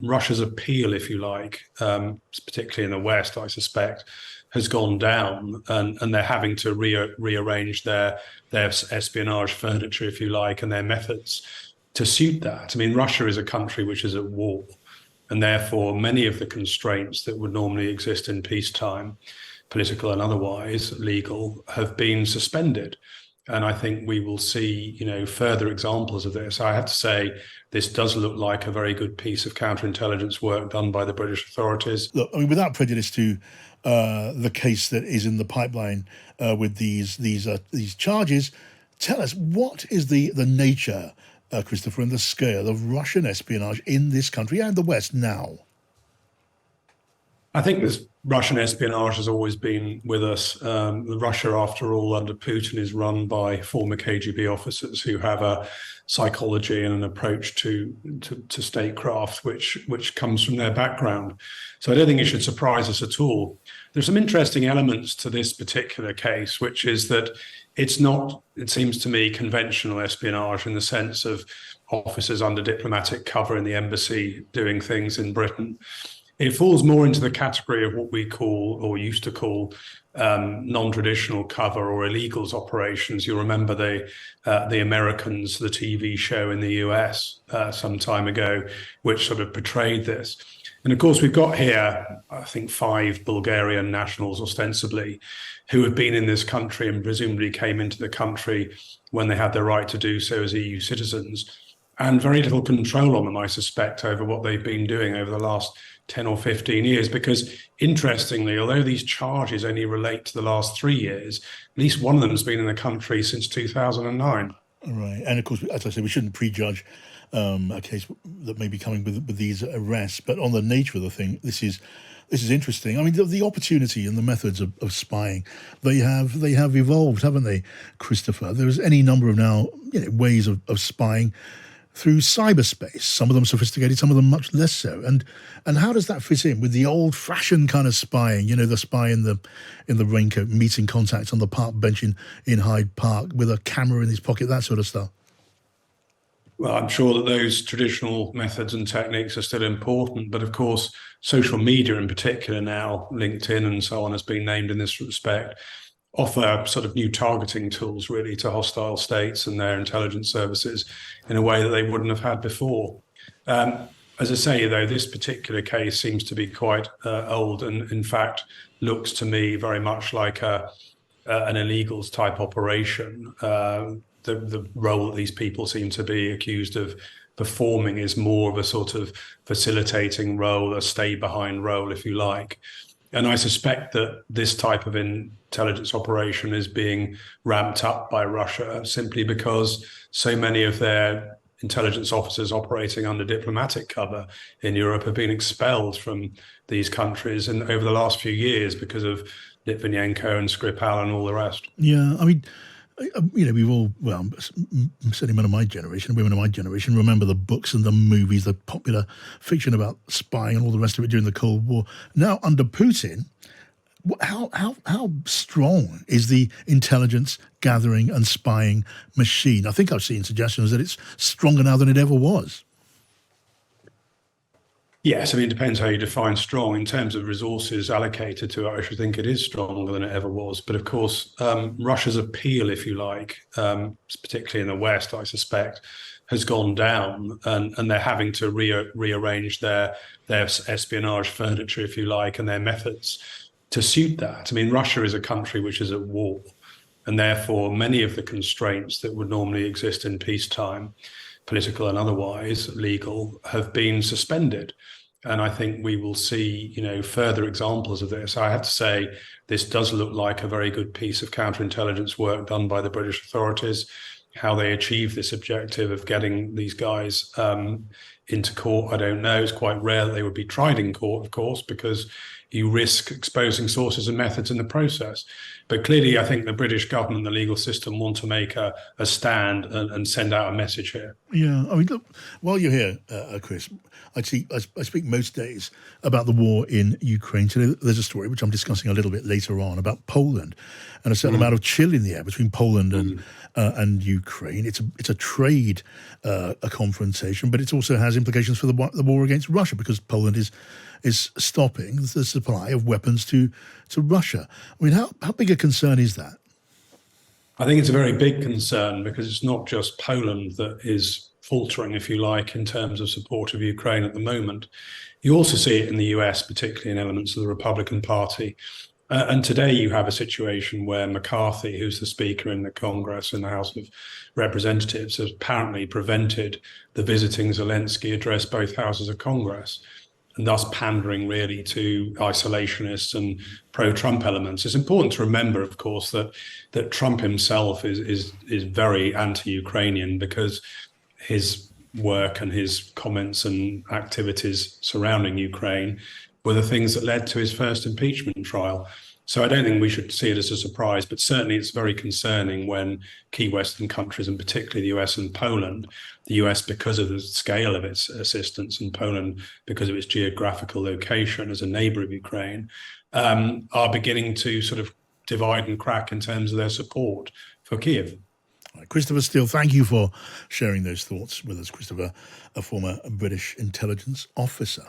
Russia's appeal, if you like, particularly in the West, I suspect, has gone down, and they're having to rearrange their espionage furniture, if you like, and their methods to suit that. I mean, Russia is a country which is at war, and therefore many of the constraints that would normally exist in peacetime, political and otherwise, legal, have been suspended. And I think we will see, further examples of this. I have to say, this does look like a very good piece of counterintelligence work done by the British authorities. Look, I mean, without prejudice to the case that is in the pipeline with these charges, tell us, what is the nature, Christopher, and the scale of Russian espionage in this country and the West now? I think this Russian espionage has always been with us. Russia, after all, under Putin, is run by former KGB officers who have a psychology and an approach to statecraft which comes from their background. So I don't think it should surprise us at all. There's some interesting elements to this particular case, which is that it's not, it seems to me, conventional espionage in the sense of officers under diplomatic cover in the embassy doing things in Britain. It falls more into the category of what we call, or used to call, non-traditional cover or illegals operations. You'll remember the Americans, the TV show in the US some time ago, which sort of portrayed this. And of course, we've got here, I think, 5 Bulgarian nationals, ostensibly, who have been in this country and presumably came into the country when they had the right to do so as EU citizens, and very little control on them, I suspect, over what they've been doing over the last 10 or 15 years, because interestingly, although these charges only relate to the last 3 years, at least one of them has been in the country since 2009. Right. And of course, as I said, we shouldn't prejudge a case that may be coming with these arrests, but on the nature of the thing, this is interesting. I mean, the opportunity and the methods of spying, they have evolved, haven't they, Christopher? There's any number of now ways of spying through cyberspace, some of them sophisticated, some of them much less so. And how does that fit in with the old-fashioned kind of spying? The spy in the raincoat, meeting contacts on the park bench in Hyde Park with a camera in his pocket, that sort of stuff. Well, I'm sure that those traditional methods and techniques are still important, but of course, social media in particular now, LinkedIn and so on, has been named in this respect, offer sort of new targeting tools really to hostile states and their intelligence services in a way that they wouldn't have had before. As I say, though, this particular case seems to be quite old, and in fact looks to me very much like an illegals type operation. The role that these people seem to be accused of performing is more of a sort of facilitating role, a stay behind role, if you like. And I suspect that this type of intelligence operation is being ramped up by Russia simply because so many of their intelligence officers operating under diplomatic cover in Europe have been expelled from these countries and over the last few years because of Litvinenko and Skripal and all the rest. Yeah, I mean, we've all, well, certainly men of my generation, women of my generation, remember the books and the movies, the popular fiction about spying and all the rest of it during the Cold War. Now, under Putin, how strong is the intelligence gathering and spying machine? I think I've seen suggestions that it's stronger now than it ever was. Yes, I mean, it depends how you define strong. In terms of resources allocated to it, I should think it is stronger than it ever was. But of course, Russia's appeal, if you like, particularly in the West, I suspect, has gone down, and they're having to rearrange their espionage furniture, if you like, and their methods to suit that. I mean, Russia is a country which is at war, and therefore many of the constraints that would normally exist in peacetime, political and otherwise, legal, have been suspended. And I think we will see, further examples of this. I have to say, this does look like a very good piece of counterintelligence work done by the British authorities. How they achieve this objective of getting these guys into court, I don't know. It's quite rare that they would be tried in court, of course, because you risk exposing sources and methods in the process. But clearly, I think the British government, the legal system, want to make a stand and send out a message here. Yeah, I mean, look, while you're here, Chris, I speak most days about the war in Ukraine. Today, there's a story which I'm discussing a little bit later on about Poland and a certain amount of chill in the air between Poland and Ukraine. It's a trade a confrontation, but it also has implications for the war against Russia, because Poland is stopping the supply of weapons to Russia. I mean, how big a concern is that? I think it's a very big concern, because it's not just Poland that is faltering, if you like, in terms of support of Ukraine at the moment. You also see it in the US, particularly in elements of the Republican Party. And today you have a situation where McCarthy, who's the Speaker in the Congress, in the House of Representatives, has apparently prevented the visiting Zelensky address both houses of Congress, and thus pandering really to isolationists and pro-Trump elements. It's important to remember, of course, that Trump himself is very anti-Ukrainian, because his work and his comments and activities surrounding Ukraine were the things that led to his first impeachment trial. So I don't think we should see it as a surprise, but certainly it's very concerning when key Western countries, and particularly the US and Poland, the US because of the scale of its assistance, and Poland because of its geographical location as a neighbor of Ukraine, are beginning to sort of divide and crack in terms of their support for Kiev. Christopher Steele, thank you for sharing those thoughts with us. Christopher, a former British intelligence officer.